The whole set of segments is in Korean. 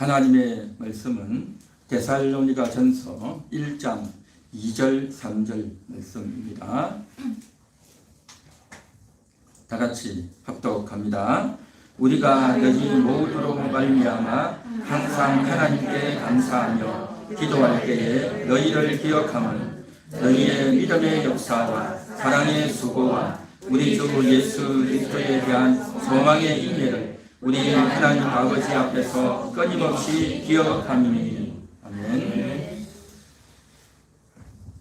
하나님의 말씀은 데살로니가 전서 1장 2절 3절 말씀입니다. 다 같이 합독합니다. 우리가 너희 모두로 말미암아 항상 하나님께 감사하며 기도할 때에 너희를 기억함은 너희의 믿음의 역사와 사랑의 수고와 우리 주 예수 그리스도에 대한 소망의 인내를 우리 하나님 아버지 앞에서 끊임없이 기억함이니. 아멘.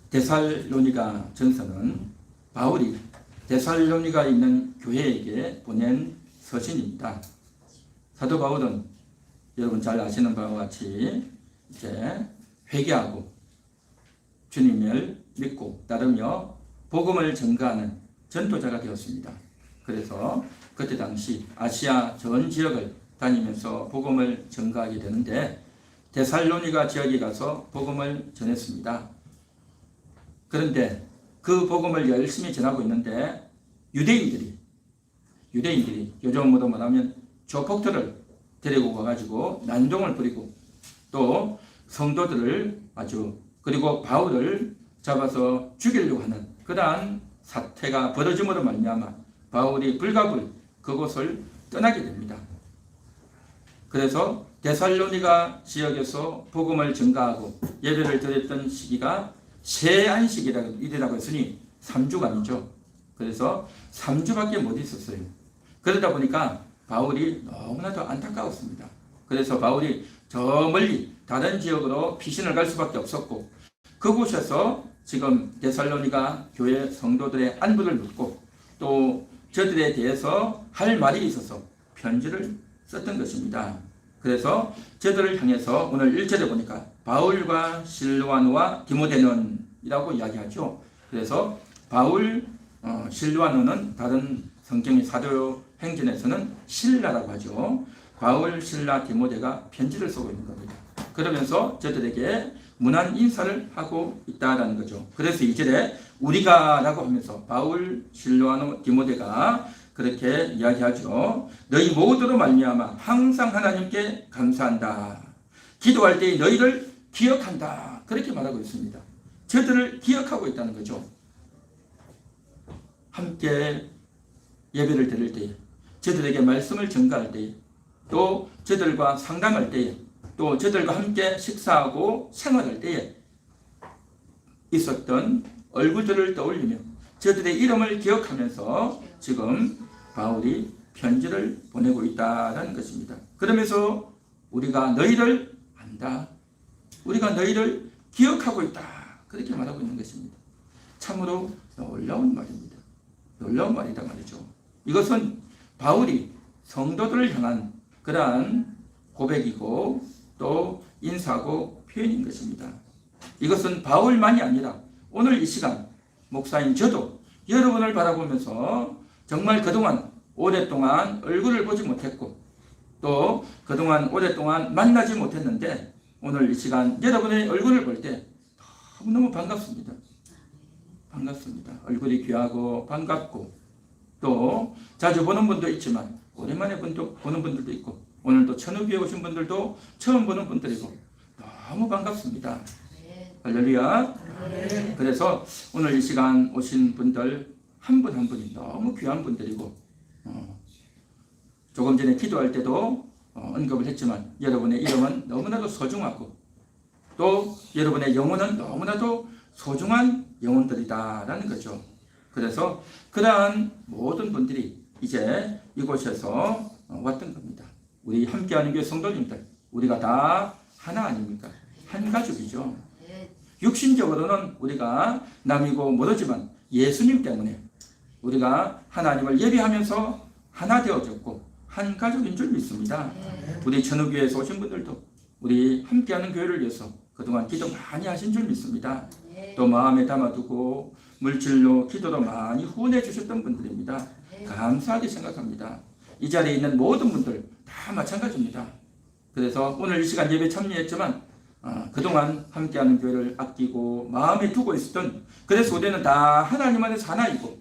데살로니가 전서는 바울이 데살로니가 있는 교회에게 보낸 서신입니다. 사도 바울은 여러분 잘 아시는 바와 같이 이제 회개하고 주님을 믿고 따르며 복음을 전가하는 전도자가 되었습니다. 그래서 그때 당시 아시아 전 지역을 다니면서 복음을 전가하게 되는데 데살로니가 지역에 가서 복음을 전했습니다. 그런데 그 복음을 열심히 전하고 있는데 유대인들이 요즘으로 말하면 조폭들을 데리고 가가지고 난동을 부리고 또 성도들을 그리고 바울을 잡아서 죽이려고 하는 그러한 사태가 벌어짐으로 말미암아 바울이 불가불 그곳을 떠나게 됩니다. 그래서 데살로니가 지역에서 복음을 전가하고 예배를 드렸던 시기가 새 안식이라고 했으니 3주간이죠. 그래서 3주밖에 못 있었어요. 그러다 보니까 바울이 너무나도 안타까웠습니다. 그래서 바울이 저 멀리 다른 지역으로 피신을 갈 수밖에 없었고 그곳에서 지금 데살로니가 교회 성도들의 안부를 묻고 또 저들에 대해서 할 말이 있어서 편지를 썼던 것입니다. 그래서 저들을 향해서 오늘 1절에 보니까 바울과 실루아노와 디모데는 이라고 이야기하죠. 그래서 바울, 실루아노는 다른 성경의 사도행전에서는 신라라고 하죠. 바울, 신라, 디모데가 편지를 쓰고 있는 겁니다. 그러면서 저들에게 문안 인사를 하고 있다는 거죠. 그래서 2절에 우리가 라고 하면서 바울, 실루아노, 디모데가 그렇게 이야기하죠. 너희 모두로 말미암아 항상 하나님께 감사한다. 기도할 때 너희를 기억한다. 그렇게 말하고 있습니다. 저들을 기억하고 있다는 거죠. 함께 예배를 드릴 때에, 저들에게 말씀을 전가할 때에, 또 저들과 상담할 때에, 또 저들과 함께 식사하고 생활할 때에 있었던 얼굴들을 떠올리며 저들의 이름을 기억하면서 지금 바울이 편지를 보내고 있다는 것입니다. 그러면서 우리가 너희를 안다. 우리가 너희를 기억하고 있다. 그렇게 말하고 있는 것입니다. 참으로 놀라운 말입니다. 놀라운 말이다 말이죠. 이것은 바울이 성도들을 향한 그러한 고백이고 또 인사고 표현인 것입니다. 이것은 바울만이 아니라 오늘 이 시간 목사인 저도 여러분을 바라보면서 정말 그동안 오랫동안 얼굴을 보지 못했고 또 그동안 오랫동안 만나지 못했는데 오늘 이 시간 여러분의 얼굴을 볼 때 너무너무 반갑습니다. 반갑습니다. 얼굴이 귀하고 반갑고 또 자주 보는 분도 있지만 오랜만에 보는 분들도 있고 오늘도 천우교에 오신 분들도 처음 보는 분들이고 너무 반갑습니다. 할렐루야. 그래서 오늘 이 시간 오신 분들 한 분 한 분이 너무 귀한 분들이고 조금 전에 기도할 때도 언급을 했지만 여러분의 이름은 너무나도 소중하고 또 여러분의 영혼은 너무나도 소중한 영혼들이다라는 거죠. 그래서 그러한 모든 분들이 이제 이곳에서 왔던 겁니다. 우리 함께하는 교회 성도님들 우리가 다 하나 아닙니까? 한 가족이죠. 육신적으로는 우리가 남이고 모르지만 예수님 때문에 우리가 하나님을 예배하면서 하나 되어졌고 한 가족인 줄 믿습니다. 우리 천우교회에서 오신 분들도 우리 함께하는 교회를 위해서 그동안 기도 많이 하신 줄 믿습니다. 또 마음에 담아두고 물질로 기도로 많이 후원해 주셨던 분들입니다. 감사하게 생각합니다. 이 자리에 있는 모든 분들 다 마찬가지입니다. 그래서 오늘 이 시간 예배 참여했지만 그동안 함께하는 교회를 아끼고 마음에 두고 있었던 그래서 우리는 다 하나님 안에서 하나이고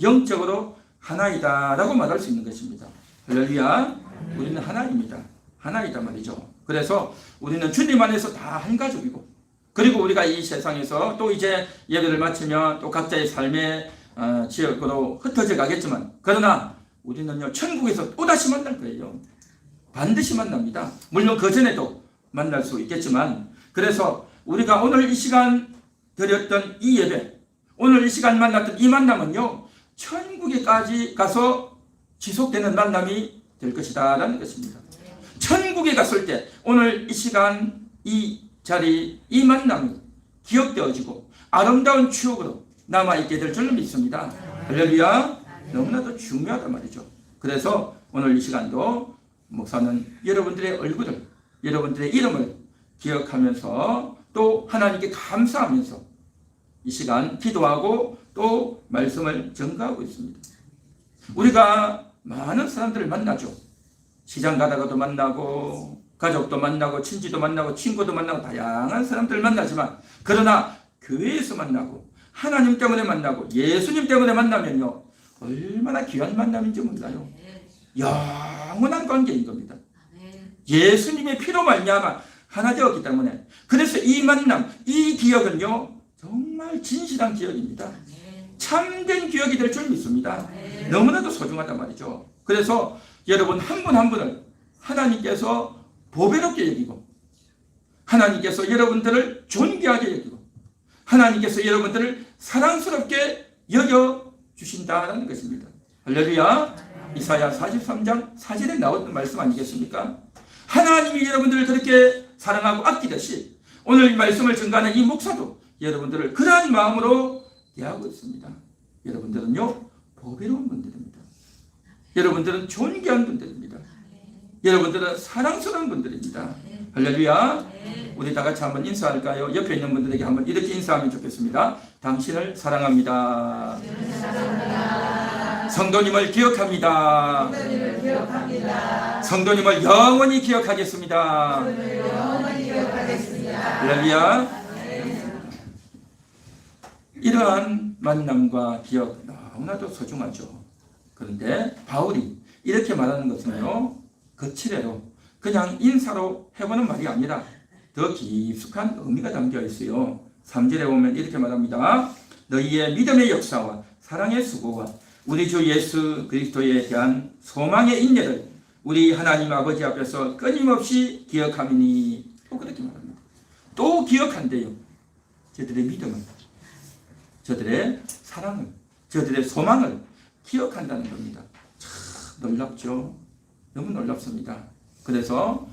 영적으로 하나이다 라고 말할 수 있는 것입니다. 할렐루야. 우리는 하나입니다. 하나이다 말이죠. 그래서 우리는 주님 안에서 다 한 가족이고, 그리고 우리가 이 세상에서 또 이제 예배를 마치면 또 각자의 삶의 지역으로 흩어져 가겠지만, 그러나 우리는요 천국에서 또다시 만날 거예요. 반드시 만납니다. 물론 그 전에도 만날 수 있겠지만, 그래서 우리가 오늘 이 시간 드렸던 이 예배, 오늘 이 시간 만났던 이 만남은요 천국에까지 가서 지속되는 만남이 될 것이다 라는 것입니다. 천국에 갔을 때 오늘 이 시간 이 자리 이 만남이 기억되어지고 아름다운 추억으로 남아있게 될 줄로 믿습니다. 할렐루야. 너무나도 중요하단 말이죠. 그래서 오늘 이 시간도 목사는 여러분들의 얼굴을, 여러분들의 이름을 기억하면서 또 하나님께 감사하면서 이 시간 기도하고 또 말씀을 전가하고 있습니다. 우리가 많은 사람들을 만나죠. 시장 가다가도 만나고, 가족도 만나고, 친지도 만나고, 친구도 만나고, 다양한 사람들을 만나지만, 그러나 교회에서 만나고 하나님 때문에 만나고 예수님 때문에 만나면요 얼마나 귀한 만남인지 몰라요. 영원한 관계인 겁니다. 예수님의 피로 말미암아 하나 되었기 때문에, 그래서 이 만남, 이 기억은요 정말 진실한 기억입니다. 참된 기억이 될 줄 믿습니다. 너무나도 소중하단 말이죠. 그래서 여러분 한 분 한 분을 하나님께서 보배롭게 여기고, 하나님께서 여러분들을 존귀하게 여기고, 하나님께서 여러분들을 사랑스럽게 여겨주신다는 것입니다. 할렐루야. 이사야 43장 4절에 나왔던 말씀 아니겠습니까? 하나님이 여러분들을 그렇게 사랑하고 아끼듯이 오늘 이 말씀을 전가하는 이 목사도 여러분들을 그러한 마음으로 대하고 있습니다. 여러분들은요 보배로운 분들입니다. 여러분들은 존귀한 분들입니다. 여러분들은 사랑스러운 분들입니다. 할렐루야. 우리 다 같이 한번 인사할까요? 옆에 있는 분들에게 한번 이렇게 인사하면 좋겠습니다. 당신을 사랑합니다. 성도님을 기억합니다. 성도님을 영원히 기억하겠습니다. 할렐루야. 이러한 만남과 기억 너무나도 소중하죠. 그런데 바울이 이렇게 말하는 것은요 거칠어요. 그냥 인사로 해보는 말이 아니라 더 깊숙한 의미가 담겨 있어요. 3절에 보면 이렇게 말합니다. 너희의 믿음의 역사와 사랑의 수고와 우리 주 예수 그리스도에 대한 소망의 인내를 우리 하나님 아버지 앞에서 끊임없이 기억하미니. 또 그렇게 말합니다. 또 기억한대요. 저들의 믿음을, 저들의 사랑을, 저들의 소망을 기억한다는 겁니다. 참 놀랍죠. 너무 놀랍습니다. 그래서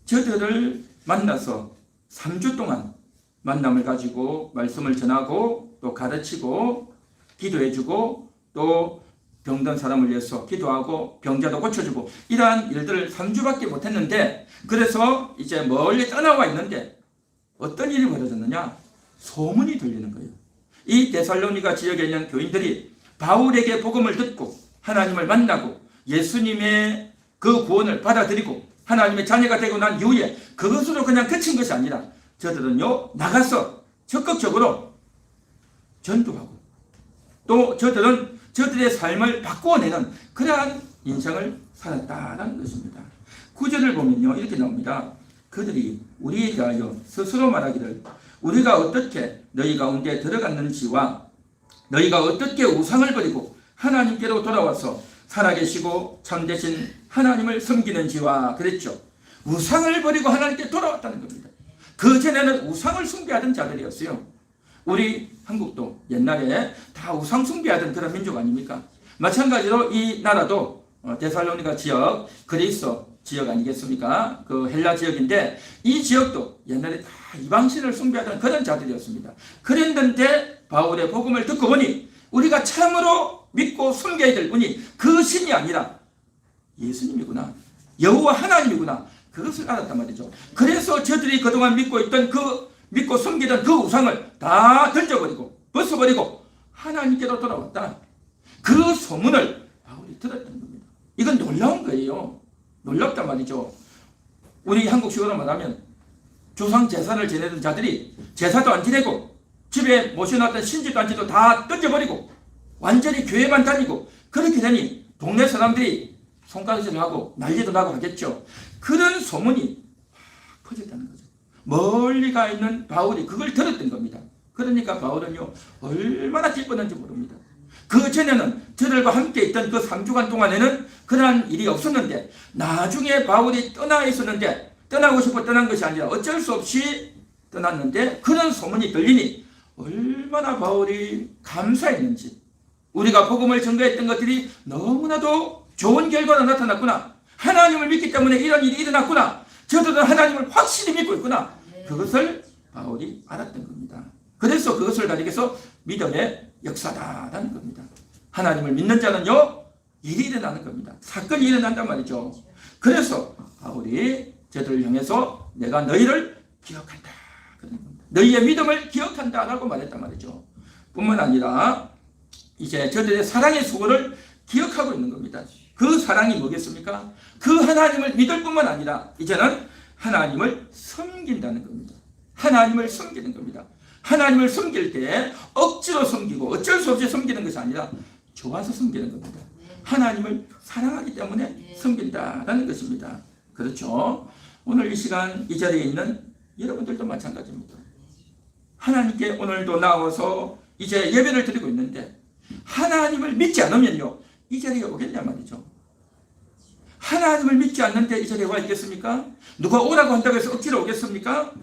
저들을 만나서 3주 동안 만남을 가지고 말씀을 전하고 또 가르치고 기도해주고 또 병든 사람을 위해서 기도하고 병자도 고쳐주고 이러한 일들을 3주밖에 못했는데, 그래서 이제 멀리 떠나와 있는데 어떤 일이 벌어졌느냐? 소문이 들리는 거예요. 이 데살로니가 지역에 있는 교인들이 바울에게 복음을 듣고 하나님을 만나고 예수님의 그 구원을 받아들이고 하나님의 자녀가 되고 난 이후에 그것으로 그냥 그친 것이 아니라 저들은요 나가서 적극적으로 전도하고 또 저들은 저들의 삶을 바꾸어내는 그러한 인생을 살았다는 것입니다. 9절을 보면요 이렇게 나옵니다. 그들이 우리에 대하여 스스로 말하기를 우리가 어떻게 너희 가운데 들어갔는지와 너희가 어떻게 우상을 버리고 하나님께로 돌아와서 살아계시고 참되신 하나님을 섬기는지와 그랬죠. 우상을 버리고 하나님께 돌아왔다는 겁니다. 그전에는 우상을 숭배하던 자들이었어요. 우리 한국도 옛날에 다 우상 숭배하던 그런 민족 아닙니까? 마찬가지로 이 나라도 데살로니가 지역, 그리스 지역 아니겠습니까? 그 헬라 지역인데 이 지역도 옛날에 다 이방신을 숭배하던 그런 자들이었습니다. 그랬는데 바울의 복음을 듣고 보니 우리가 참으로 믿고 섬겨야 될 분이 그 신이 아니라 예수님이구나, 여호와 하나님이구나, 그것을 알았단 말이죠. 그래서 저들이 그동안 믿고 있던 믿고 섬기던 그 우상을 다 던져버리고 벗어버리고 하나님께로 돌아왔다. 그 소문을 바울이 들었던 겁니다. 이건 놀라운 거예요. 놀랍단 말이죠. 우리 한국식으로 말하면 조상 제사를 지내던 자들이 제사도 안 지내고 집에 모셔놨던 신지도 안 지도 다 던져버리고 완전히 교회만 다니고 그렇게 되니 동네 사람들이 손가락질을 하고 난리도 나고 하겠죠. 그런 소문이 멀리 가 있는 바울이 그걸 들었던 겁니다. 그러니까 바울은요 얼마나 기뻤는지 모릅니다. 그 전에는 저들과 함께 있던 그 3주간 동안에는 그러한 일이 없었는데 나중에 바울이 떠나 있었는데 떠나고 싶어 떠난 것이 아니라 어쩔 수 없이 떠났는데 그런 소문이 들리니 얼마나 바울이 감사했는지, 우리가 복음을 전가했던 것들이 너무나도 좋은 결과로 나타났구나, 하나님을 믿기 때문에 이런 일이 일어났구나, 저들은 하나님을 확실히 믿고 있구나, 그것을 바울이 알았던 겁니다. 그래서 그것을 가리켜서 믿음의 역사다라는 겁니다. 하나님을 믿는 자는요 일이 일어나는 겁니다. 사건이 일어난단 말이죠. 그래서 바울이 저들을 향해서 내가 너희를 기억한다 그런 겁니다. 너희의 믿음을 기억한다 라고 말했단 말이죠. 뿐만 아니라 이제 저들의 사랑의 수고를 기억하고 있는 겁니다. 그 사랑이 뭐겠습니까? 그 하나님을 믿을 뿐만 아니라 이제는 하나님을 섬긴다는 겁니다. 하나님을 섬기는 겁니다. 하나님을 섬길 때 억지로 섬기고 어쩔 수 없이 섬기는 것이 아니라 좋아서 섬기는 겁니다. 하나님을 사랑하기 때문에 섬긴다라는 것입니다. 그렇죠? 오늘 이 시간 이 자리에 있는 여러분들도 마찬가지입니다. 하나님께 오늘도 나와서 이제 예배를 드리고 있는데 하나님을 믿지 않으면요 이 자리에 오겠냐 말이죠. 하나님을 믿지 않는데 이 자리에 와 있겠습니까? 누가 오라고 한다고 해서 억지로 오겠습니까?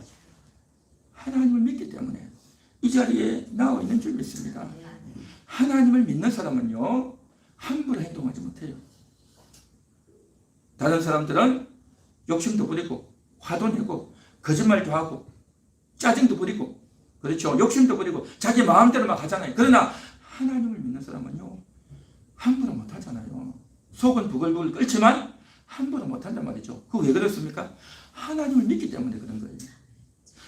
하나님을 믿기 때문에 이 자리에 나와 있는 줄 믿습니다. 하나님을 믿는 사람은요 함부로 행동하지 못해요. 다른 사람들은 욕심도 부리고 화도 내고 거짓말도 하고 짜증도 부리고 그렇죠. 욕심도 부리고 자기 마음대로 막 하잖아요. 그러나 하나님을 믿는 사람은요 함부로 못 하잖아요. 속은 부글부글 끓지만 함부로 못 한단 말이죠. 그거 왜 그렇습니까? 하나님을 믿기 때문에 그런 거예요.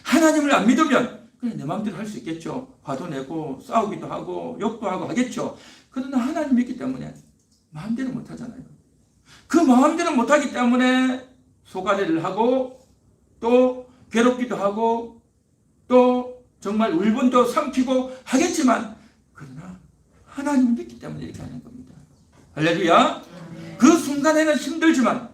하나님을 안 믿으면 그냥 내 마음대로 할 수 있겠죠. 화도 내고 싸우기도 하고 욕도 하고 하겠죠. 그러나 하나님 믿기 때문에 마음대로 못 하잖아요. 그 마음대로 못 하기 때문에 속앓이를 하고 또 괴롭기도 하고 또 정말 울분도 삼키고 하겠지만 그러나 하나님을 믿기 때문에 이렇게 하는 겁니다. 할렐루야. 그 순간에는 힘들지만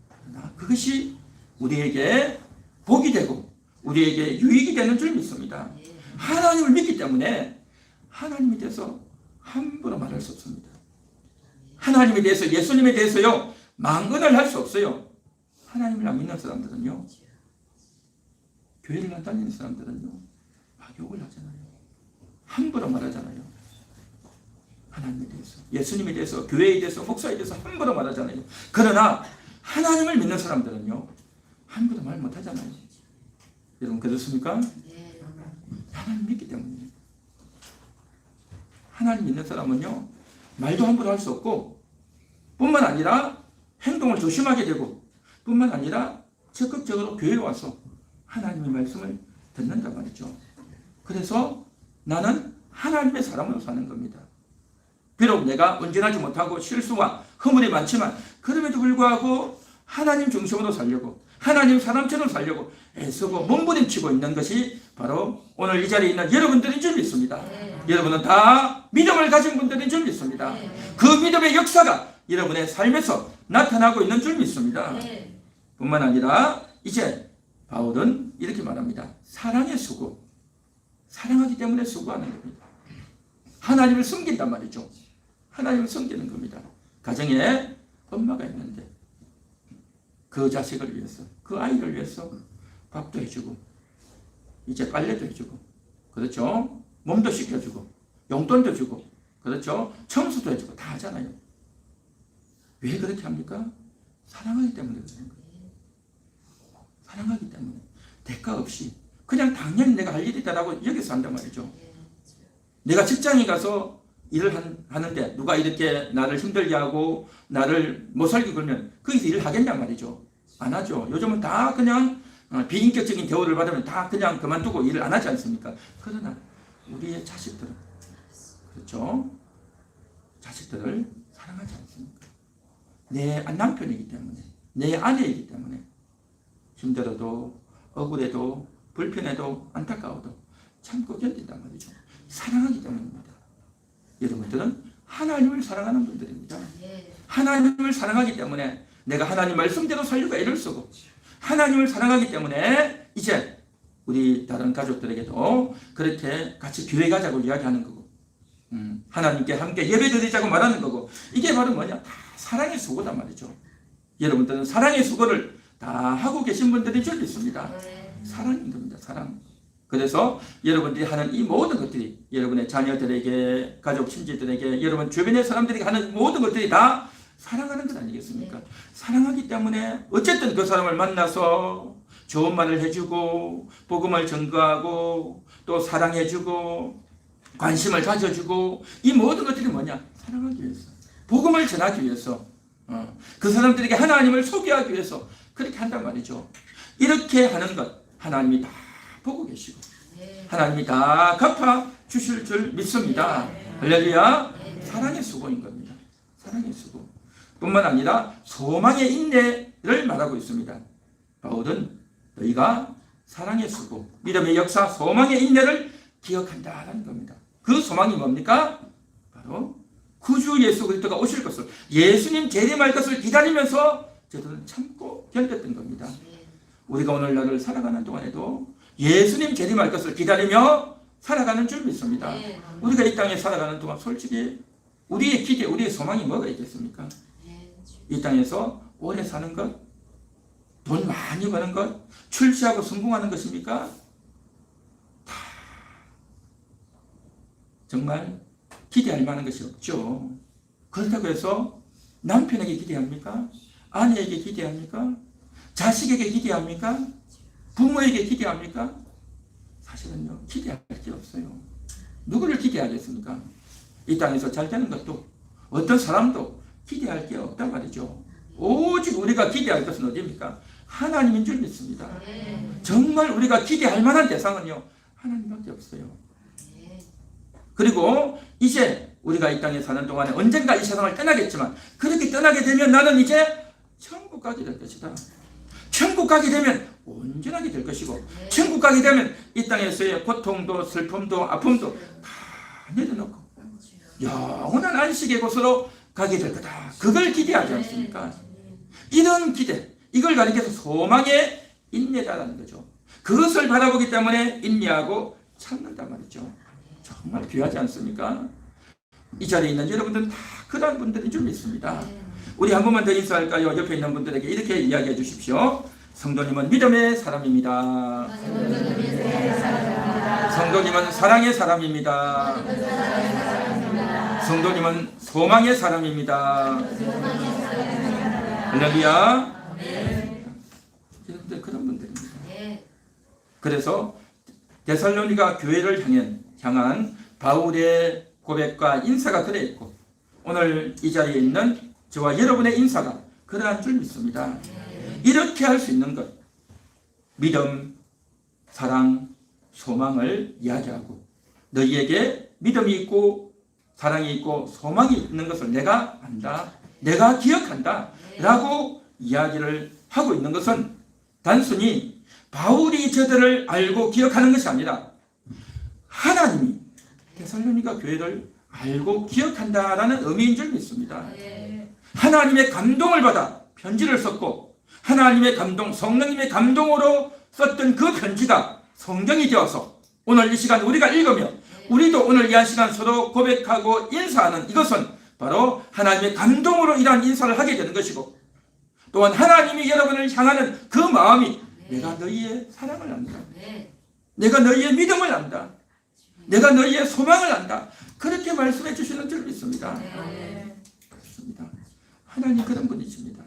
그러나 그것이 우리에게 복이 되고 우리에게 유익이 되는 줄 믿습니다. 하나님을 믿기 때문에 하나님에 대해서 함부로 말할 수 없습니다. 하나님에 대해서 예수님에 대해서요 망언을 할 수 없어요. 하나님을 안 믿는 사람들은요 교회를 안 다니는 사람들은요 막 욕을 하잖아요. 함부로 말하잖아요. 하나님에 대해서 예수님에 대해서 교회에 대해서 목사에 대해서 함부로 말하잖아요. 그러나 하나님을 믿는 사람들은요 함부로 말 못하잖아요. 여러분 그렇습니까? 하나님 믿기 때문이에요. 하나님 믿는 사람은요 말도 함부로 할 수 없고 뿐만 아니라 행동을 조심하게 되고 뿐만 아니라 적극적으로 교회에 와서 하나님의 말씀을 듣는단 말이죠. 그래서 나는 하나님의 사람으로 사는 겁니다. 비록 내가 온전하지 못하고 실수와 허물이 많지만 그럼에도 불구하고 하나님 중심으로 살려고 하나님 사람처럼 살려고 애쓰고 몸부림치고 있는 것이 바로 오늘 이 자리에 있는 여러분들인 줄 믿습니다. 여러분은 다 믿음을 가진 분들인 줄 믿습니다. 그 믿음의 역사가 여러분의 삶에서 나타나고 있는 줄 믿습니다. 뿐만 아니라 이제 바울은 이렇게 말합니다. 사랑의 수고. 사랑하기 때문에 수고하는 겁니다. 하나님을 섬긴단 말이죠. 하나님을 섬기는 겁니다. 가정에 엄마가 있는데 그 자식을 위해서 그 아이를 위해서 밥도 해주고 이제 빨래도 해주고 그렇죠. 몸도 씻겨주고 용돈도 주고 그렇죠. 청소도 해주고 다 하잖아요. 왜 그렇게 합니까? 사랑하기 때문에 그러는 거예요. 사랑하기 때문에 대가 없이 그냥 당연히 내가 할 일이 있다라고 여기서 한단 말이죠. 내가 직장에 가서 일을 하는데 누가 이렇게 나를 힘들게 하고 나를 못 살게 그러면 거기서 일을 하겠냔 말이죠. 안 하죠. 요즘은 다 그냥 비인격적인 대우를 받으면 다 그냥 그만두고 일을 안 하지 않습니까? 그러나 우리의 자식들은 그렇죠. 자식들을 사랑하지 않습니까? 내 남편이기 때문에 내 아내이기 때문에 힘들어도 억울해도 불편해도 안타까워도 참고 견딘단 말이죠. 사랑하기 때문입니다. 여러분들은 하나님을 사랑하는 분들입니다. 하나님을 사랑하기 때문에 내가 하나님 말씀대로 살려고 애를 쓰고 하나님을 사랑하기 때문에 이제 우리 다른 가족들에게도 그렇게 같이 교회 가자고 이야기하는 거고, 하나님께 함께 예배드리자고 말하는 거고, 이게 바로 뭐냐? 다 사랑의 수고단 말이죠. 여러분들은 사랑의 수고를 다 하고 계신 분들이 줄 있습니다. 사랑인 겁니다. 사랑. 그래서 여러분들이 하는 이 모든 것들이 여러분의 자녀들에게, 가족 친지들에게, 여러분 주변의 사람들에게 하는 모든 것들이 다 사랑하는 것 아니겠습니까? 사랑하기 때문에 어쨌든 그 사람을 만나서 좋은 말을 해주고, 복음을 전가하고, 또 사랑해주고, 관심을 가져주고, 이 모든 것들이 뭐냐? 사랑하기 위해서, 복음을 전하기 위해서, 그 사람들에게 하나님을 소개하기 위해서 그렇게 한단 말이죠. 이렇게 하는 것 하나님이 다 보고 계시고 하나님이 다 갚아 주실 줄 믿습니다. 할렐루야. 사랑의 수고인 겁니다. 사랑의 수고 뿐만 아니라 소망의 인내를 말하고 있습니다. 바울은 너희가 사랑의 수고, 믿음의 역사, 소망의 인내를 기억한다라는 겁니다. 그 소망이 뭡니까? 바로 구주 예수 그리스도가 오실 것을, 예수님 재림할 것을 기다리면서 저들은 참고 견뎠던 겁니다. 우리가 오늘날을 살아가는 동안에도 예수님 재림할 것을 기다리며 살아가는 줄 믿습니다. 우리가 이 땅에 살아가는 동안 솔직히 우리의 기대, 우리의 소망이 뭐가 있겠습니까? 이 땅에서 오래 사는 것, 돈 많이 버는 것, 출세하고 성공하는 것입니까? 다 정말 기대할 만한 것이 없죠. 그렇다고 해서 남편에게 기대합니까? 아내에게 기대합니까? 자식에게 기대합니까? 부모에게 기대합니까? 사실은요, 기대할 게 없어요. 누구를 기대하겠습니까? 이 땅에서 잘 되는 것도 어떤 사람도 기대할 게 없단 말이죠. 오직 우리가 기대할 것은 어디입니까? 하나님인 줄 믿습니다. 정말 우리가 기대할 만한 대상은요, 하나님밖에 없어요. 그리고 이제 우리가 이 땅에 사는 동안에 언젠가 이 세상을 떠나겠지만, 그렇게 떠나게 되면 나는 이제 천국 가게 될 것이다. 천국 가게 되면 온전하게 될 것이고, 천국 가게 되면 이 땅에서의 고통도 슬픔도 아픔도 다 내려놓고 영원한 안식의 곳으로 가게 될 거다. 그걸 기대하지 않습니까? 이런 기대, 이걸 가리켜서 소망의 인내다라는 거죠. 그것을 바라보기 때문에 인내하고 참는단 말이죠. 정말 귀하지 않습니까? 이 자리에 있는 여러분들은 다 그런 분들인 줄 믿습니다. 우리 한 번만 더 인사할까요? 옆에 있는 분들에게 이렇게 이야기해 주십시오. 성도님은 믿음의 사람입니다. 성도님은 사랑의 사람입니다. 성도님은 소망의 사람입니다. 할렐루야. 여러분들 그런 분들입니다. 그래서 데살로니가 교회를 향한 바울의 고백과 인사가 들어있고, 오늘 이 자리에 있는 저와 여러분의 인사가 그러한 줄 믿습니다. 이렇게 할 수 있는 것, 믿음, 사랑, 소망을 이야기하고, 너희에게 믿음이 있고 사랑이 있고 소망이 있는 것을 내가 안다, 내가 기억한다 라고 이야기를 하고 있는 것은 단순히 바울이 저들을 알고 기억하는 것이 아니라 하나님이 데살로니가 교회를 알고 기억한다라는 의미인 줄 믿습니다. 하나님의 감동을 받아 편지를 썼고, 하나님의 감동, 성령님의 감동으로 썼던 그 편지가 성경이 되어서 오늘 이 시간 우리가 읽으며 우리도 오늘 이 한 시간 서로 고백하고 인사하는 이것은 바로 하나님의 감동으로 이러한 인사를 하게 되는 것이고, 또한 하나님이 여러분을 향하는 그 마음이 내가 너희의 사랑을 안다, 내가 너희의 믿음을 안다, 내가 너희의 소망을 안다, 그렇게 말씀해 주시는 줄 믿습니다. 그렇습니다. 하나님 그런 분이십니다.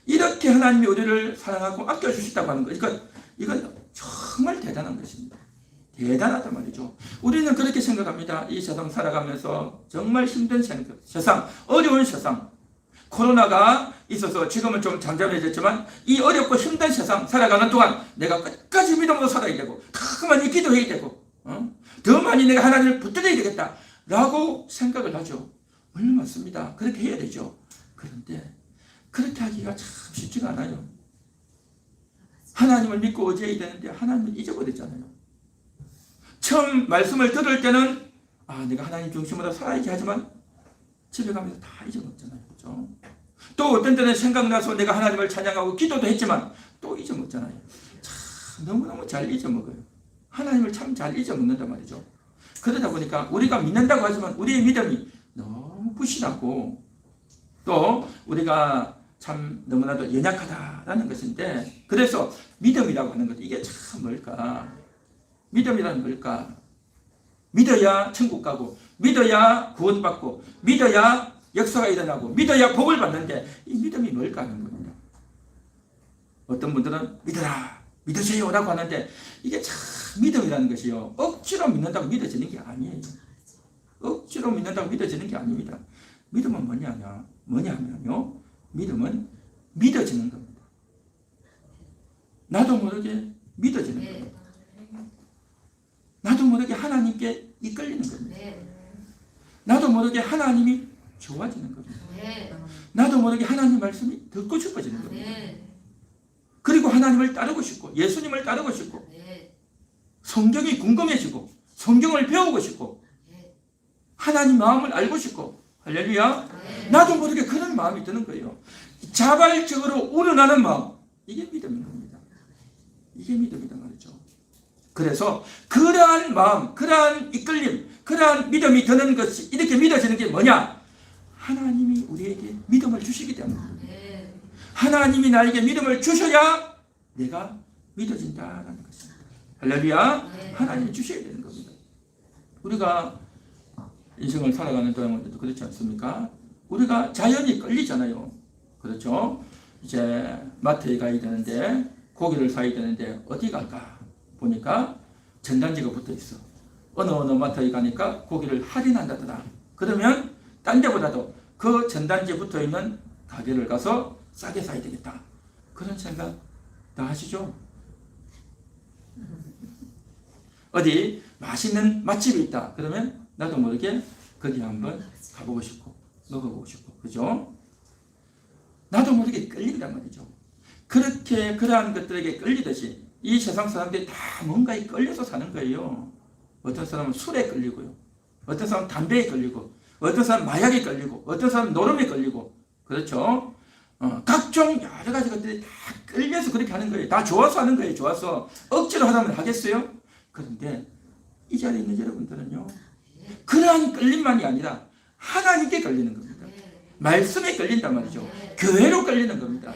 이렇게 하나님이 우리를 사랑하고 아껴주시다고 하는 것, 이건 정말 대단한 것입니다. 대단하단 말이죠. 우리는 그렇게 생각합니다. 이 세상 살아가면서 정말 힘든 세상, 어려운 세상, 코로나가 있어서 지금은 좀 잠잠해졌지만 이 어렵고 힘든 세상 살아가는 동안 내가 끝까지 믿음으로 살아야 되고, 더 많이 기도해야 되고, 더 많이 내가 하나님을 붙들어야 되겠다 라고 생각을 하죠. 물론 맞습니다. 그렇게 해야 되죠. 그런데 그렇게 하기가 참 쉽지가 않아요. 하나님을 믿고 의지해야 되는데 하나님을 잊어버렸잖아요. 처음 말씀을 들을 때는 내가 하나님 중심으로 살아야지 하지만 집에 가면서 다 잊어먹잖아요. 그렇죠? 또 어떤 때는 생각나서 내가 하나님을 찬양하고 기도도 했지만 또 잊어먹잖아요. 참 너무너무 잘 잊어먹어요. 하나님을 참 잘 잊어먹는단 말이죠. 그러다 보니까 우리가 믿는다고 하지만 우리의 믿음이 너무 부실하고 또 우리가 참 너무나도 연약하다라는 것인데, 그래서 믿음이라고 하는 것, 이게 참 뭘까? 믿음이란 뭘까? 믿어야 천국 가고, 믿어야 구원받고, 믿어야 역사가 일어나고, 믿어야 복을 받는데 이 믿음이 뭘까 하는 겁니다. 어떤 분들은 믿어라, 믿으세요 라고 하는데, 이게 참 믿음이라는 것이요, 억지로 믿는다고 믿어지는 게 아니에요. 억지로 믿는다고 믿어지는 게 아닙니다. 믿음은 뭐냐면요, 믿음은 믿어지는 겁니다. 나도 모르게 믿어지는 겁니다. 나도 모르게 하나님께 이끌리는 겁니다. 나도 모르게 하나님이 좋아지는 겁니다. 나도 모르게 하나님 말씀이 듣고 싶어지는 겁니다. 그리고 하나님을 따르고 싶고, 예수님을 따르고 싶고, 성경이 궁금해지고, 성경을 배우고 싶고, 하나님 마음을 알고 싶고, 할렐루야. 나도 모르게 그런 마음이 드는 거예요. 자발적으로 우러나는 마음, 이게 믿음인 겁니다. 이게 믿음이다 말이죠. 그래서 그러한 마음, 그러한 이끌림, 그러한 믿음이 드는 것이, 이렇게 믿어지는 게 뭐냐? 하나님이 우리에게 믿음을 주시기 때문입니다. 하나님이 나에게 믿음을 주셔야 내가 믿어진다라는 것입니다. 할렐루야. 하나님이 주셔야 되는 겁니다. 우리가 인생을 살아가는 동안에도 그렇지 않습니까? 우리가 자연히 끌리잖아요. 그렇죠? 이제 마트에 가야 되는데, 고기를 사야 되는데 어디 갈까 보니까 전단지가 붙어 있어. 어느 마트에 가니까 고기를 할인한다더라. 그러면 딴 데보다도 그 전단지에 붙어 있는 가게를 가서 싸게 사야 되겠다. 그런 생각 다 하시죠? 어디 맛있는 맛집이 있다. 그러면 나도 모르게 거기 한번 가보고 싶고, 먹어보고 싶고, 그죠? 나도 모르게 끌린단 말이죠. 그렇게 그러한 것들에게 끌리듯이 이 세상 사람들이 다 뭔가에 끌려서 사는 거예요. 어떤 사람은 술에 끌리고요, 어떤 사람은 담배에 끌리고, 어떤 사람은 마약에 끌리고, 어떤 사람은 노름에 끌리고, 그렇죠? 각종 여러 가지 것들이 다 끌려서 그렇게 하는 거예요. 다 좋아서 하는 거예요. 좋아서. 억지로 하라면 하겠어요? 그런데 이 자리에 있는 여러분들은요, 그러한 끌림만이 아니라 하나님께 끌리는 겁니다. 말씀에 끌린단 말이죠. 교회로 끌리는 겁니다.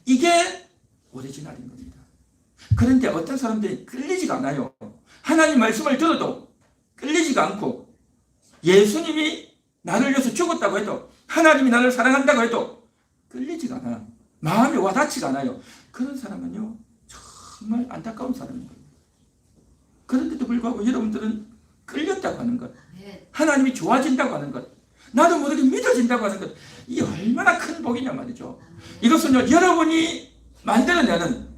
이게 오리지널인 겁니다. 그런데 어떤 사람들이 끌리지가 않아요. 하나님 말씀을 들어도 끌리지가 않고, 예수님이 나를 위해서 죽었다고 해도, 하나님이 나를 사랑한다고 해도 끌리지가 않아. 마음에 와닿지가 않아요. 그런 사람은요, 정말 안타까운 사람인 거예요. 그런데도 불구하고 여러분들은 끌렸다고 하는 것, 하나님이 좋아진다고 하는 것, 나도 모르게 믿어진다고 하는 것, 이게 얼마나 큰 복이냐 말이죠. 이것은요, 여러분이 만들어내는,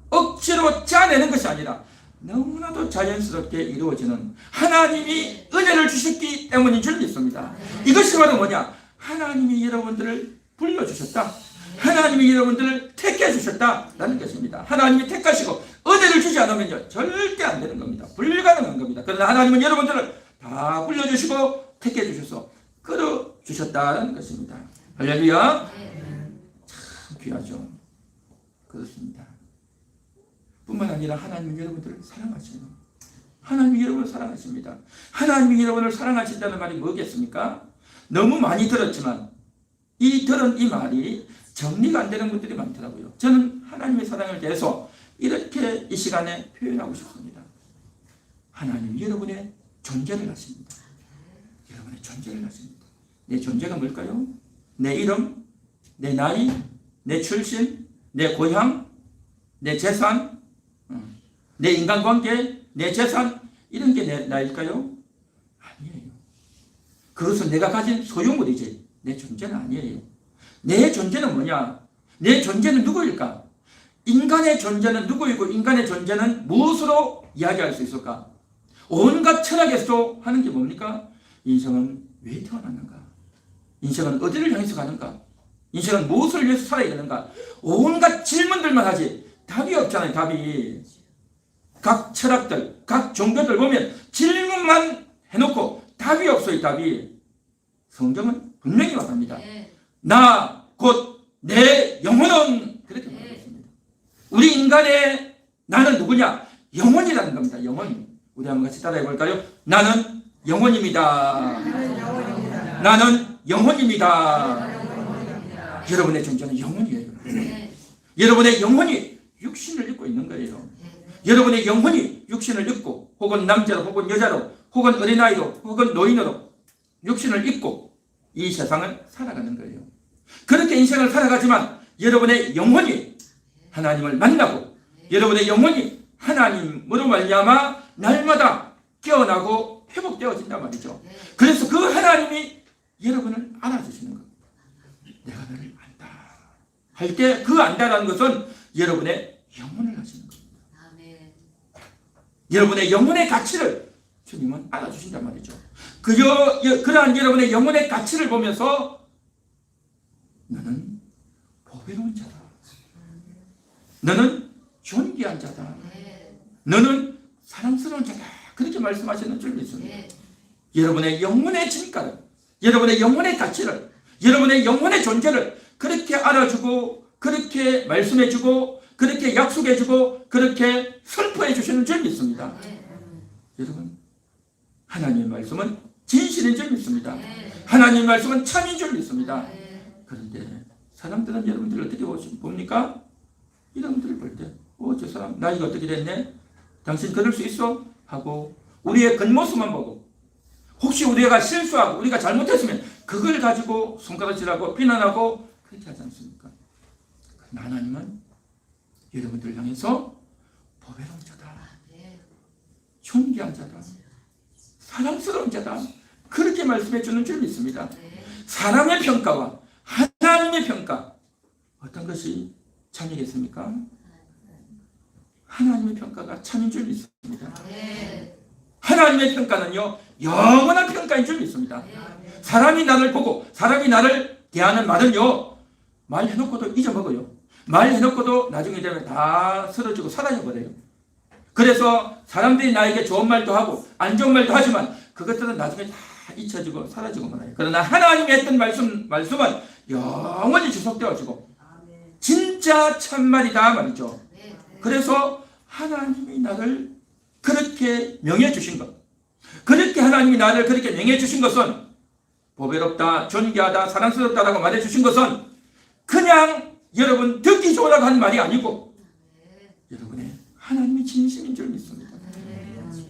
억지로 짜내는 것이 아니라 너무나도 자연스럽게 이루어지는, 하나님이 은혜를 주셨기 때문인 줄 믿습니다. 이것이 바로 뭐냐? 하나님이 여러분들을 불러주셨다, 하나님이 여러분들을 택해 주셨다라는 것입니다. 하나님이 택하시고 은혜를 주지 않으면요, 절대 안 되는 겁니다. 불가능한 겁니다. 그러나 하나님은 여러분들을 다 불러주시고 택해 주셔서 끌어주셨다는 것입니다. 할렐루야. 참 귀하죠. 그렇습니다. 뿐만 아니라 하나님은 여러분들을 사랑하시는, 하나님이 여러분을 사랑하십니다. 하나님이 여러분을 사랑하신다는 말이 뭐겠습니까? 너무 많이 들었지만 이 들은 이 말이 정리가 안 되는 분들이 많더라고요. 저는 하나님의 사랑을 계속 이렇게 이 시간에 표현하고 싶습니다. 하나님이 여러분의 존재를 하십니다. 여러분의 존재를 하십니다. 내 존재가 뭘까요? 내 이름, 내 나이, 내 출신, 내 고향, 내 재산, 내 인간관계, 내 재산, 이런 게 내 나일까요? 아니에요. 그것은 내가 가진 소유물이지 내 존재는 아니에요. 내 존재는 뭐냐? 내 존재는 누구일까? 인간의 존재는 누구이고, 인간의 존재는 무엇으로 이야기할 수 있을까? 온갖 철학에서도 하는 게 뭡니까? 인생은 왜 태어났는가? 인생은 어디를 향해서 가는가? 인생은 무엇을 위해서 살아야 되는가? 온갖 질문들만 하지 답이 없잖아요. 답이. 각 철학들, 각 종교들 보면 질문만 해놓고 답이 없어요. 답이. 성경은 분명히 말합니다. 나 곧 내 영혼은, 그렇게 말하고 있습니다. 우리 인간의 나는 누구냐? 영혼이라는 겁니다. 영혼. 우리 한번 같이 따라해 볼까요? 나는 영혼입니다. 나는 영혼입니다. 여러분의 존재는 영혼이에요. 여러분의 영혼이 육신을 입고 있는 거예요. 여러분의 영혼이 육신을 입고 혹은 남자로 혹은 여자로 혹은 어린아이로 혹은 노인으로 육신을 입고 이 세상을 살아가는 거예요. 그렇게 인생을 살아가지만 여러분의 영혼이 하나님을 만나고 여러분의 영혼이 하나님으로 말미암아 날마다 깨어나고 회복되어진단 말이죠. 그래서 그 하나님이 여러분을 알아주시는 겁니다. 내가 너를 안다 할 때 그 안다라는 것은 여러분의 영혼을 하시는 겁니다. 여러분의 영혼의 가치를 주님은 알아주신단 말이죠. 그러한 여러분의 영혼의 가치를 보면서 너는 보배로운 자다. 너는 존귀한 자다. 너는 사랑스러운 자다. 그렇게 말씀하시는 줄 믿습니다. 여러분의 영혼의 진가를, 여러분의 영혼의 가치를, 여러분의 영혼의 존재를 그렇게 알아주고 그렇게 말씀해주고 그렇게 약속해주고 그렇게 설포해 주시는 줄 믿습니다. 여러분, 하나님의 말씀은 진실인 줄 믿습니다. 하나님의 말씀은 참인 줄 믿습니다. 그런데 사람들은 여러분들 어떻게 봅니까? 여러분들을 볼 때 저 사람 나이가 어떻게 됐네? 당신 그럴 수 있어? 하고 우리의 겉모습만 보고 혹시 우리가 실수하고 우리가 잘못했으면 그걸 가지고 손가락질하고 비난하고 그렇게 하지 않습니까? 하나님은 여러분들을 향해서 보배로운 자다, 존귀한 자다, 사랑스러운 자다 그렇게 말씀해 주는 줄 믿습니다. 사람의 평가와 하나님의 평가 어떤 것이 참이겠습니까? 하나님의 평가가 참인 줄 믿습니다. 하나님의 평가는요 영원한 평가인 줄 믿습니다. 사람이 나를 보고 사람이 나를 대하는 말은요 말해놓고도 잊어먹어요. 말해놓고도 나중에 되면 다 쓰러지고 사라져버려요. 그래서 사람들이 나에게 좋은 말도 하고 안 좋은 말도 하지만 그것들은 나중에 다 잊혀지고 사라지고 말아요. 그러나 하나님이 했던 말씀은 영원히 지속되어지고 진짜 참말이다 말이죠. 그래서 하나님이 나를 그렇게 명해 주신 것, 그렇게 하나님이 나를 그렇게 명해 주신 것은 보배롭다, 존귀하다, 사랑스럽다라고 말해 주신 것은 그냥 여러분 듣기 좋으라고 하는 말이 아니고 여러분의 하나님이 진심인 줄 믿습니다.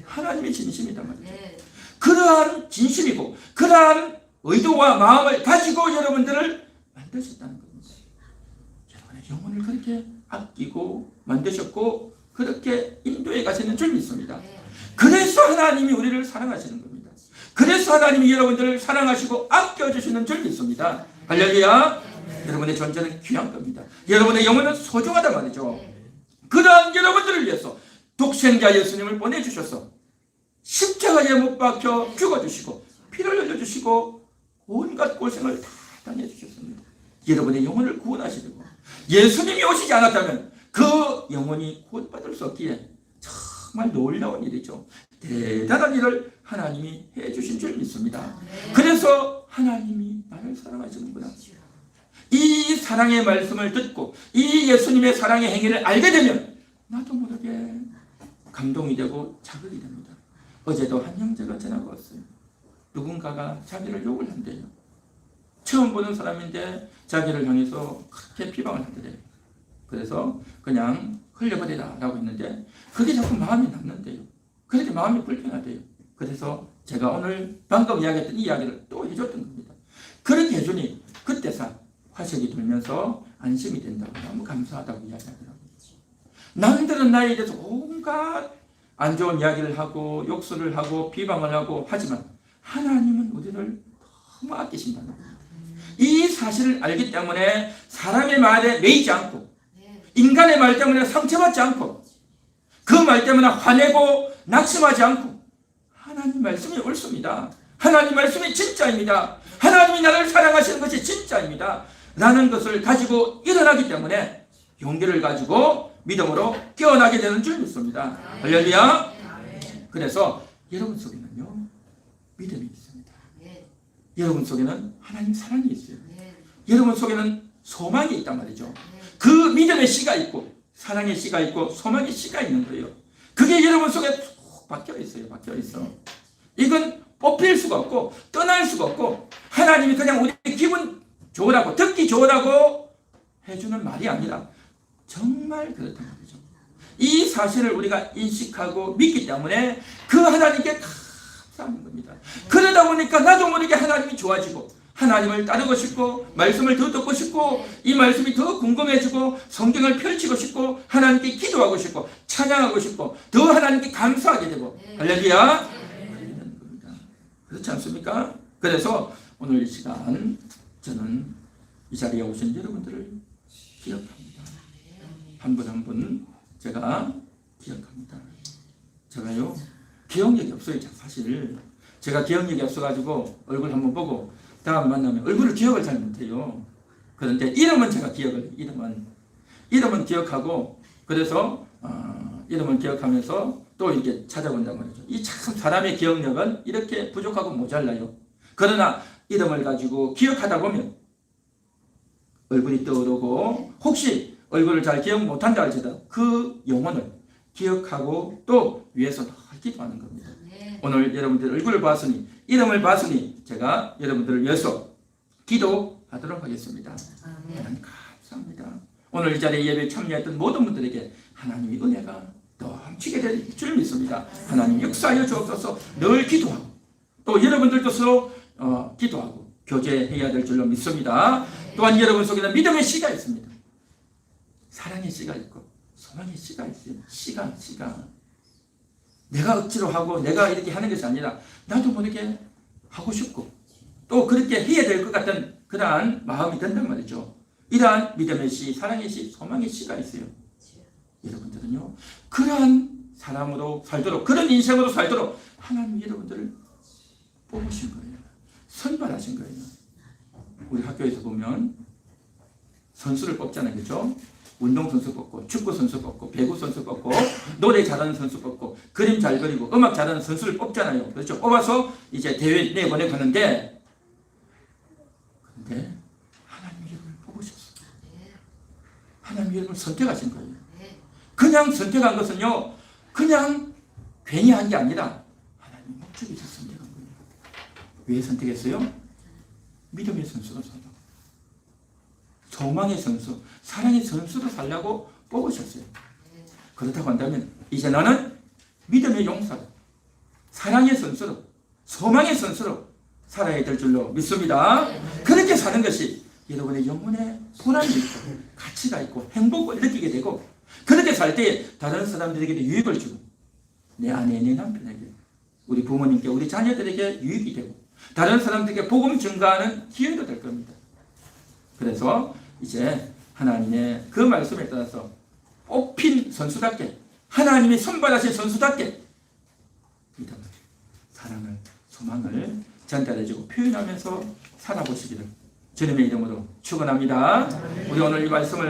하나님이 진심이다 말이죠. 그러한 진심이고 그러한 의도와 마음을 가지고 여러분들을 만드셨다는 겁니다. 여러분의 영혼을 그렇게 아끼고 만드셨고 그렇게 인도해 가시는 줄 믿습니다. 그래서 하나님이 우리를 사랑하시는 겁니다. 그래서 하나님이 여러분들을 사랑하시고 아껴주시는 줄 믿습니다. 할렐루야. 여러분의 존재는 귀한 겁니다. 여러분의 영혼은 소중하단 말이죠. 그러한 여러분들을 위해서 독생자 예수님을 보내주셔서 십자가에 못 박혀 죽어주시고 피를 흘려주시고 온갖 고생을 다 당해주셨습니다. 여러분의 영혼을 구원하시려고 예수님이 오시지 않았다면 그 영혼이 구원받을 수 없기에 정말 놀라운 일이죠. 대단한 일을 하나님이 해주신 줄 믿습니다. 그래서 하나님이 나를 사랑하시는구나. 이 사랑의 말씀을 듣고 이 예수님의 사랑의 행위를 알게 되면 나도 모르게 감동이 되고 자극이 됩니다. 어제도 한 형제가 전화가 왔어요. 누군가가 자기를 욕을 한대요. 처음 보는 사람인데 자기를 향해서 그렇게 비방을 한대요. 그래서 그냥 흘려버리라 라고 했는데 그게 자꾸 마음이 남는데요. 그렇게 마음이 불편하대요. 그래서 제가 오늘 방금 이야기했던 이 이야기를 또 해줬던 겁니다. 그렇게 해주니 그때서 화색이 돌면서 안심이 된다고 너무 감사하다고 이야기하더라고요. 남들은 나에 대해서 온갖 안 좋은 이야기를 하고 욕설을 하고 비방을 하고 하지만 하나님은 우리를 너무 아끼신다는 겁니다. 이 사실을 알기 때문에 사람의 말에 매이지 않고 인간의 말 때문에 상처받지 않고 그 말 때문에 화내고 낙심하지 않고 하나님 말씀이 옳습니다. 하나님 말씀이 진짜입니다. 하나님이 나를 사랑하시는 것이 진짜입니다. 라는 것을 가지고 일어나기 때문에 용기를 가지고 믿음으로 깨어나게 되는 줄 믿습니다. 할렐루야. 그래서 여러분 속에는요 믿음이 있습니다. 여러분 속에는 하나님 사랑이 있어요. 여러분 속에는 소망이 있단 말이죠. 그 믿음의 씨가 있고 사랑의 씨가 있고 소망의 씨가 있는 거예요. 그게 여러분 속에 푹 박혀 있어요. 박혀 있어. 이건 뽑힐 수가 없고 떠날 수가 없고 하나님이 그냥 우리 기분 좋으라고 듣기 좋으라고 해주는 말이 아니라 정말 그렇단 말이죠. 이 사실을 우리가 인식하고 믿기 때문에 그 하나님께 감사하는 겁니다. 그러다 보니까 나도 모르게 하나님이 좋아지고 하나님을 따르고 싶고 말씀을 더 듣고 싶고 이 말씀이 더 궁금해지고 성경을 펼치고 싶고 하나님께 기도하고 싶고 찬양하고 싶고 더 하나님께 감사하게 되고 할렐루야. 그렇지 않습니까? 그래서 오늘 이 시간 저는 이 자리에 오신 여러분들을 기억합니다. 한 분 한 분 제가 기억합니다. 제가요 기억력이 없어요. 사실 제가 기억력이 없어가지고 얼굴 한번 보고 다음 만나면 얼굴을 기억을 잘 못해요. 그런데 이름은 제가 기억을 이름은 기억하고 그래서 이름을 기억하면서 또 이렇게 찾아본단 말이죠. 이 참 사람의 기억력은 이렇게 부족하고 모자라요. 그러나 이름을 가지고 기억하다 보면 얼굴이 떠오르고 혹시 얼굴을 잘 기억 못한다 할지라도 그 영혼을 기억하고 또 위해서 더 기도하는 겁니다. 오늘 여러분들 얼굴을 봤으니 이름을 봤으니 제가 여러분들을 위해서 기도하도록 하겠습니다. 하나님 감사합니다. 오늘 이 자리에 예배에 참여했던 모든 분들에게 하나님의 은혜가 넘치게 될 줄 믿습니다. 하나님 역사하여 주옵소서. 늘 기도하고 또 여러분들도 서로 기도하고 교제해야 될 줄로 믿습니다. 또한 여러분 속에는 믿음의 씨가 있습니다. 사랑의 씨가 있고 소망의 씨가 있어요. 씨가 내가 억지로 하고 내가 이렇게 하는 것이 아니라 나도 모르게 하고 싶고 또 그렇게 해야 될 것 같은 그러한 마음이 든단 말이죠. 이러한 믿음의 씨, 사랑의 씨, 소망의 씨가 있어요. 여러분들은요 그러한 사람으로 살도록 그런 인생으로 살도록 하나님 여러분들을 뽑으신 거예요. 선발하신 거예요. 우리 학교에서 보면 선수를 뽑잖아요. 그렇죠? 운동선수 뽑고 축구선수 뽑고 배구선수 뽑고 노래 잘하는 선수 뽑고 그림 잘 그리고 음악 잘하는 선수를 뽑잖아요. 그렇죠? 뽑아서 이제 대회 내보내고 하는데 그런데 하나님 여러분을 뽑으셨어요. 하나님 여러분을 선택하신 거예요. 그냥 선택한 것은요 그냥 괜히 한 게 아니라 하나님 목적이 있어서 선택한 거예요. 왜 선택했어요? 믿음의 선수로 살라고 소망의 선수, 사랑의 선수로 살려고 뽑으셨어요. 그렇다고 한다면 이제 나는 믿음의 용사로 사랑의 선수로 소망의 선수로 살아야 될 줄로 믿습니다. 그렇게 사는 것이 여러분의 영혼에 보람이 있고 가치가 있고 행복을 느끼게 되고 그렇게 살 때 다른 사람들에게도 유익을 주고 내 아내, 내 남편에게 우리 부모님께 우리 자녀들에게 유익이 되고 다른 사람들에게 복음 증가하는 기회도 될 겁니다. 그래서 이제 하나님의 그 말씀에 따라서 뽑힌 선수답게 하나님이 선발하신 선수답게 믿음을, 사랑을, 소망을 전달해주고 표현하면서 살아보시기를 주님의 이름으로 축원합니다. 우리 오늘 이 말씀을